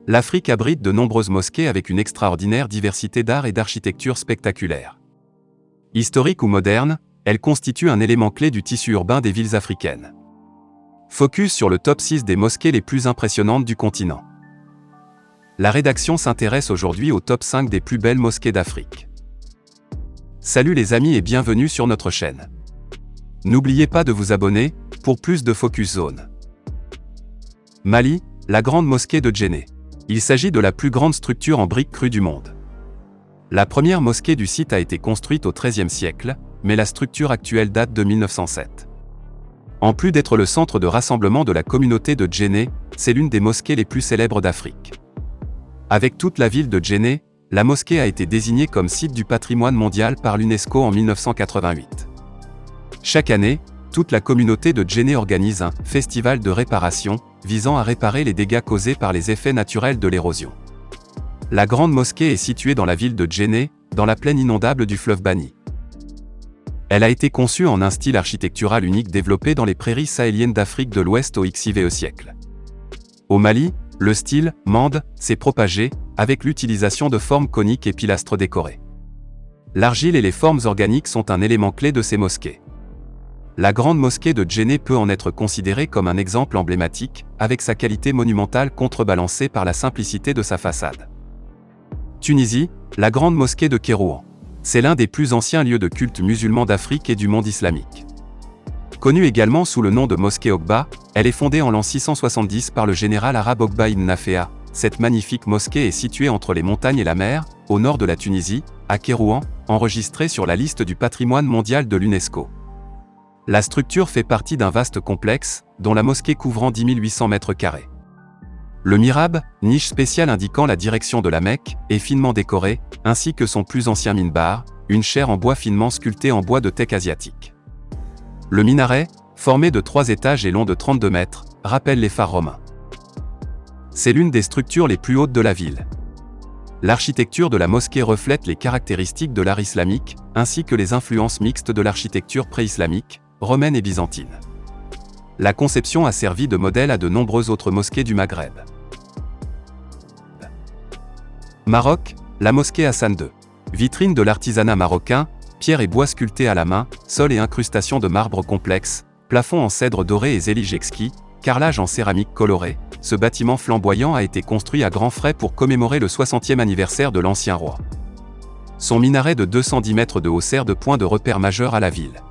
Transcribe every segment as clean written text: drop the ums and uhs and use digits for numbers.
L'Afrique abrite de nombreuses mosquées avec une extraordinaire diversité d'art et d'architecture spectaculaire. Historique ou moderne, elles constituent un élément clé du tissu urbain des villes africaines. Focus sur le top 6 des mosquées les plus impressionnantes du continent. La rédaction s'intéresse aujourd'hui au top 5 des plus belles mosquées d'Afrique. Salut les amis et bienvenue sur notre chaîne. N'oubliez pas de vous abonner, pour plus de Focus Zone. Mali, la grande mosquée de Djenné. Il s'agit de la plus grande structure en briques crues du monde. La première mosquée du site a été construite au XIIIe siècle, mais la structure actuelle date de 1907. En plus d'être le centre de rassemblement de la communauté de Djenné, c'est l'une des mosquées les plus célèbres d'Afrique. Avec toute la ville de Djenné, la mosquée a été désignée comme site du patrimoine mondial par l'UNESCO en 1988. Chaque année, toute la communauté de Djenné organise un festival de réparation, visant à réparer les dégâts causés par les effets naturels de l'érosion. La grande mosquée est située dans la ville de Djenné, dans la plaine inondable du fleuve Bani. Elle a été conçue en un style architectural unique développé dans les prairies sahéliennes d'Afrique de l'Ouest au XIe siècle. Au Mali, le style mande s'est propagé, avec l'utilisation de formes coniques et pilastres décorés. L'argile et les formes organiques sont un élément clé de ces mosquées. La grande mosquée de Djenné peut en être considérée comme un exemple emblématique, avec sa qualité monumentale contrebalancée par la simplicité de sa façade. Tunisie, la grande mosquée de Kérouan. C'est l'un des plus anciens lieux de culte musulmans d'Afrique et du monde islamique. Connue également sous le nom de mosquée Okba, elle est fondée en l'an 670 par le général arabe Okba ibn Naféa. Cette magnifique mosquée est située entre les montagnes et la mer, au nord de la Tunisie, à Kérouan, enregistrée sur la liste du patrimoine mondial de l'UNESCO. La structure fait partie d'un vaste complexe, dont la mosquée couvrant 10 800 mètres carrés. Le mihrab, niche spéciale indiquant la direction de la Mecque, est finement décoré, ainsi que son plus ancien minbar, une chaire en bois finement sculptée en bois de teck asiatique. Le minaret, formé de 3 étages et long de 32 mètres, rappelle les phares romains. C'est l'une des structures les plus hautes de la ville. L'architecture de la mosquée reflète les caractéristiques de l'art islamique, ainsi que les influences mixtes de l'architecture pré-islamique, romaine et byzantine. La conception a servi de modèle à de nombreuses autres mosquées du Maghreb. Maroc, la mosquée Hassan II. Vitrine de l'artisanat marocain, pierre et bois sculptés à la main, sol et incrustation de marbre complexe, plafond en cèdre doré et zélige exquis, carrelage en céramique colorée, ce bâtiment flamboyant a été construit à grands frais pour commémorer le 60e anniversaire de l'ancien roi. Son minaret de 210 mètres de haut sert de point de repère majeur à la ville.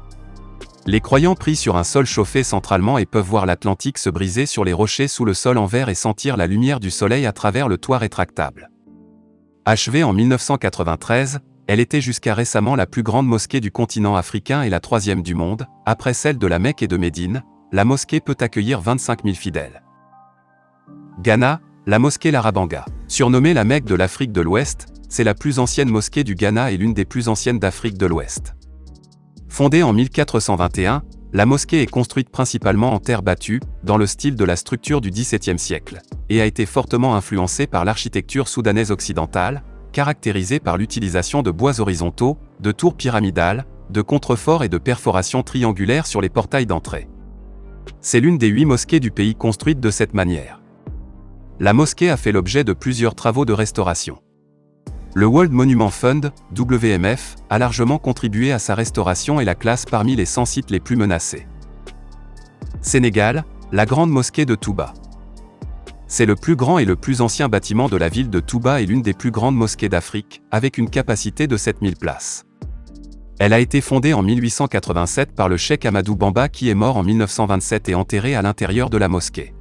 Les croyants prient sur un sol chauffé centralement et peuvent voir l'Atlantique se briser sur les rochers sous le sol en verre et sentir la lumière du soleil à travers le toit rétractable. Achevée en 1993, elle était jusqu'à récemment la plus grande mosquée du continent africain et la 3e du monde, après celle de la Mecque et de Médine. La mosquée peut accueillir 25 000 fidèles. Ghana, la mosquée Larabanga. Surnommée la Mecque de l'Afrique de l'Ouest, c'est la plus ancienne mosquée du Ghana et l'une des plus anciennes d'Afrique de l'Ouest. Fondée en 1421, la mosquée est construite principalement en terre battue, dans le style de la structure du XVIIe siècle, et a été fortement influencée par l'architecture soudanaise occidentale, caractérisée par l'utilisation de bois horizontaux, de tours pyramidales, de contreforts et de perforations triangulaires sur les portails d'entrée. C'est l'une des 8 mosquées du pays construites de cette manière. La mosquée a fait l'objet de plusieurs travaux de restauration. Le World Monument Fund, WMF, a largement contribué à sa restauration et la classe parmi les 100 sites les plus menacés. Sénégal, la grande mosquée de Touba. C'est le plus grand et le plus ancien bâtiment de la ville de Touba et l'une des plus grandes mosquées d'Afrique, avec une capacité de 7000 places. Elle a été fondée en 1887 par le cheikh Amadou Bamba qui est mort en 1927 et enterré à l'intérieur de la mosquée.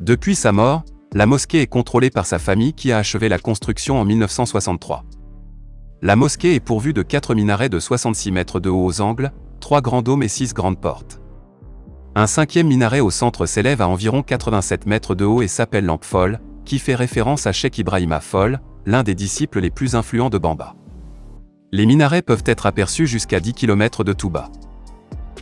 Depuis sa mort, la mosquée est contrôlée par sa famille qui a achevé la construction en 1963. La mosquée est pourvue de 4 minarets de 66 mètres de haut aux angles, 3 grands dômes et 6 grandes portes. Un 5e minaret au centre s'élève à environ 87 mètres de haut et s'appelle Lampe Folle, qui fait référence à Cheikh Ibrahima Folle, l'un des disciples les plus influents de Bamba. Les minarets peuvent être aperçus jusqu'à 10 km de Touba.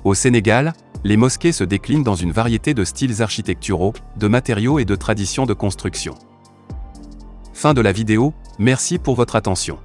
Au Sénégal, les mosquées se déclinent dans une variété de styles architecturaux, de matériaux et de traditions de construction. Fin de la vidéo, merci pour votre attention.